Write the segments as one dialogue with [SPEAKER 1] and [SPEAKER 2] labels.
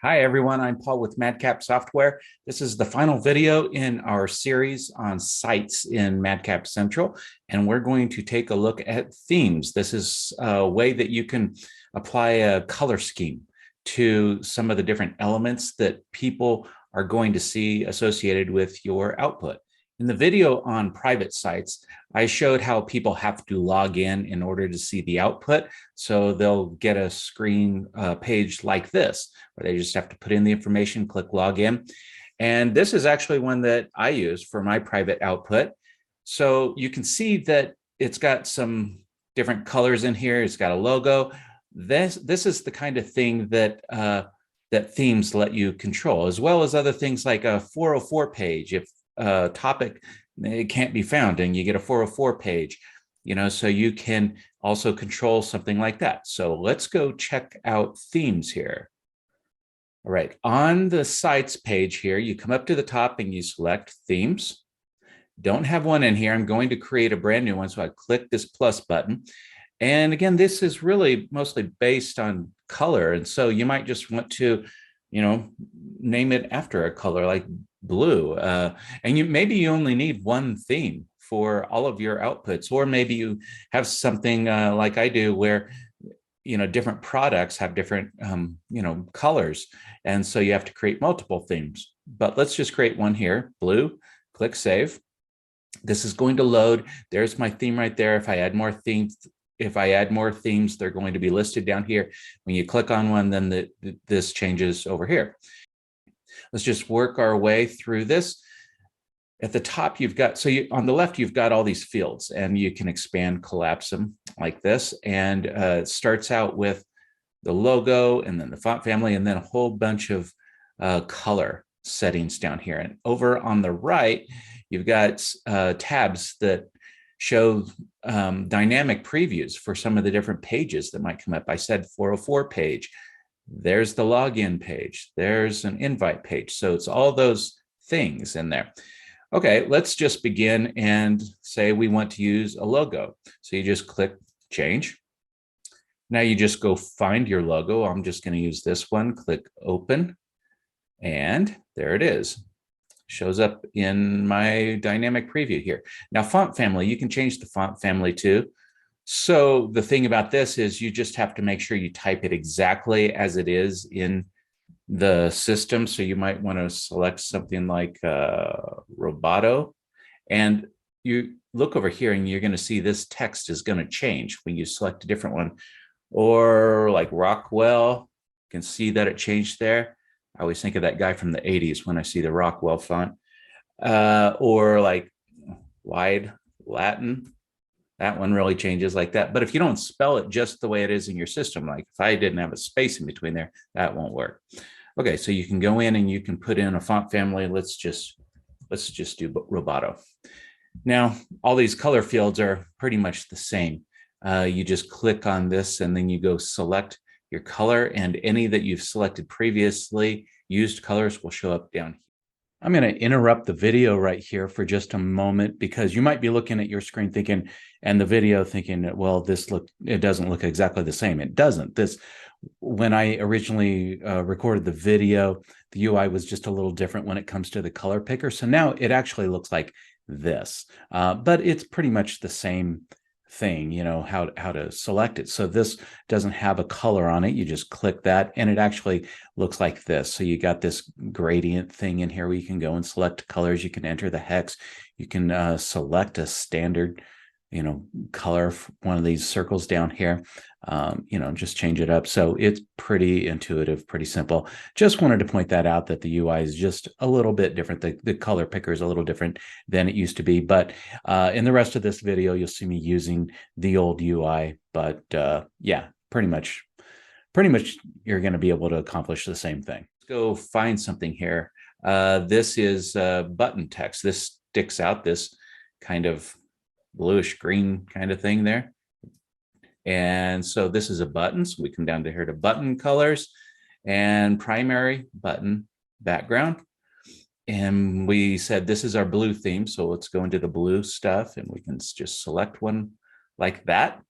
[SPEAKER 1] Hi, everyone. I'm Paul with MadCap Software. This is the final video in our series on sites in MadCap Central, and we're going to take a look at themes. This is a way that you can apply a color scheme to some of the different elements that people are going to see associated with your output. In the video on private sites, I showed how people have to log in order to see the output. So they'll get a screen page like this, where they just have to put in the information, click login. And this is actually one that I use for my private output. So you can see that it's got some different colors in here. It's got a logo. This is the kind of thing that that themes let you control, as well as other things like a 404 page. If a topic it can't be found and you get a 404 page, so you can also control something like that. So let's go check out themes here. All right, on the sites page here, you come up to the top and you select themes. Don't have one in here. I'm going to create a brand new one. So I click this plus button. And again, this is really mostly based on color. And so you might just want to, name it after a color like blue. And maybe you only need one theme for all of your outputs, or maybe you have something like I do where different products have different colors, and so you have to create multiple themes. But let's just create one here, blue. Click save. This is going to load. There's my theme right there. If I add more themes, they're going to be listed down here. When you click on one, then this changes over here. Let's just work our way through this. At the top, you've got, on the left, you've got all these fields, and you can expand, collapse them like this. And it starts out with the logo, and then the font family, and then a whole bunch of color settings down here. And over on the right, you've got tabs that show dynamic previews for some of the different pages that might come up. I said 404 page. There's the login page. There's an invite page. So it's all those things in there. Okay, let's just begin and say we want to use a logo. So you just click change. Now you just go find your logo. I'm just going to use this one. Click open. And there it is. Shows up in my dynamic preview here. Now, font family, you can change the font family too. So the thing about this is you just have to make sure you type it exactly as it is in the system. So you might want to select something like Roboto, and you look over here and you're going to see this text is going to change when you select a different one. Or like Rockwell, you can see that it changed there. I always think of that guy from the 80s when I see the Rockwell font. Or like Wide Latin, that one really changes like that. But if you don't spell it just the way it is in your system, like if I didn't have a space in between there, that won't work. Okay, so you can go in and you can put in a font family. Let's just do Roboto. Now, all these color fields are pretty much the same. You just click on this and then you go select your color, and any that you've selected previously used colors will show up down here. I'm going to interrupt the video right here for just a moment, because you might be looking at your screen thinking, and the video thinking, well, it doesn't look exactly the same. It doesn't. When I originally recorded the video, the UI was just a little different when it comes to the color picker. So now it actually looks like this, but it's pretty much the same thing, how to select it. So this doesn't have a color on it. You just click that and it actually looks like this. So you got this gradient thing in here where you can go and select colors. You can enter the hex. You can select a standard color, one of these circles down here, just change it up. So it's pretty intuitive, pretty simple. Just wanted to point that out, that the UI is just a little bit different. The color picker is a little different than it used to be. But in the rest of this video, you'll see me using the old UI. But yeah, pretty much you're going to be able to accomplish the same thing. Let's go find something here. This is button text. This sticks out, this kind of bluish green kind of thing there. And so this is a button. So we come down to here to button colors and primary button background. And we said this is our blue theme. So let's go into the blue stuff and we can just select one like that.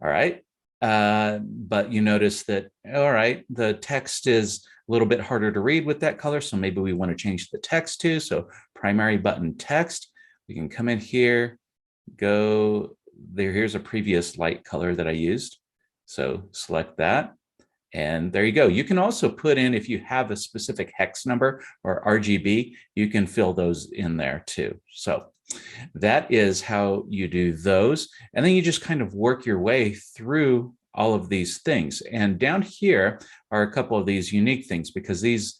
[SPEAKER 1] All right. But you notice that, all right, the text is a little bit harder to read with that color. So maybe we want to change the text to, so primary button text. We can come in here, go there. Here's a previous light color that I used. So select that. And there you go. You can also put in, if you have a specific hex number or RGB, you can fill those in there too. So that is how you do those. And then you just kind of work your way through all of these things. And down here are a couple of these unique things, because these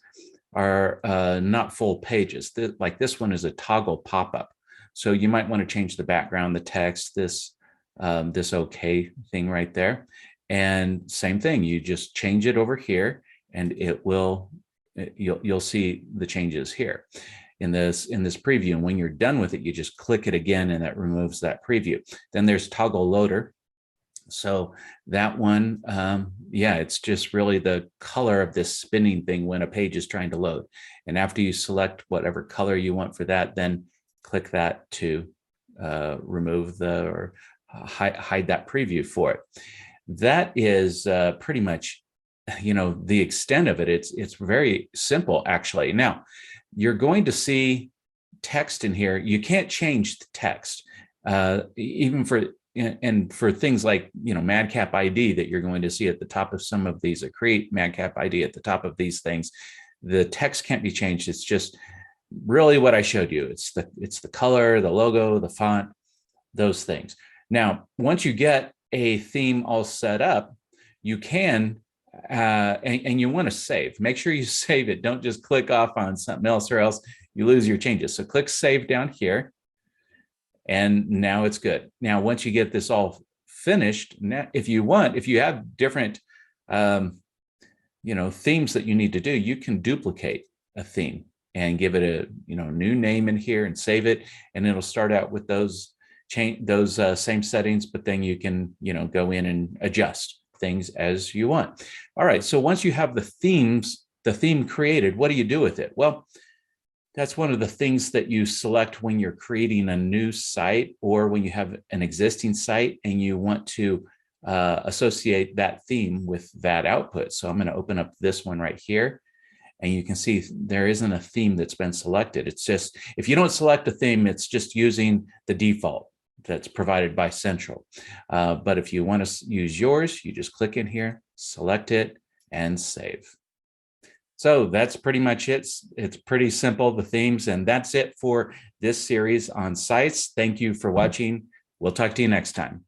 [SPEAKER 1] are not full pages. Like this one is a toggle pop-up. So you might want to change the background, the text, this OK thing right there. And same thing, you just change it over here and it will, you'll see the changes here in this preview. And when you're done with it, you just click it again and that removes that preview. Then there's toggle loader. So that one, yeah, it's just really the color of this spinning thing when a page is trying to load. And after you select whatever color you want for that, then click that to remove or hide that preview for it. That is pretty much, the extent of it. It's very simple, actually. Now, you're going to see text in here. You can't change the text, even for things like, MadCap ID that you're going to see at the top of some of these, create MadCap ID at the top of these things. The text can't be changed. It's just really what I showed you. It's the color, the logo, the font, those things. Now, once you get a theme all set up, you can, and you want to save. Make sure you save it. Don't just click off on something else, or else you lose your changes. So click save down here. And now it's good. Now, once you get this all finished, now, if you have different, themes that you need to do, you can duplicate a theme and give it a, new name in here and save it. And it'll start out with those same settings, but then you can, go in and adjust things as you want. All right. So once you have the theme created, what do you do with it? Well, that's one of the things that you select when you're creating a new site, or when you have an existing site and you want to associate that theme with that output. So I'm going to open up this one right here, and you can see there isn't a theme that's been selected. It's just, if you don't select a theme, it's just using the default that's provided by Central. But if you want to use yours, you just click in here, select it, and save. So that's pretty much it. It's pretty simple, the themes, and that's it for this series on sites. Thank you for watching. We'll talk to you next time.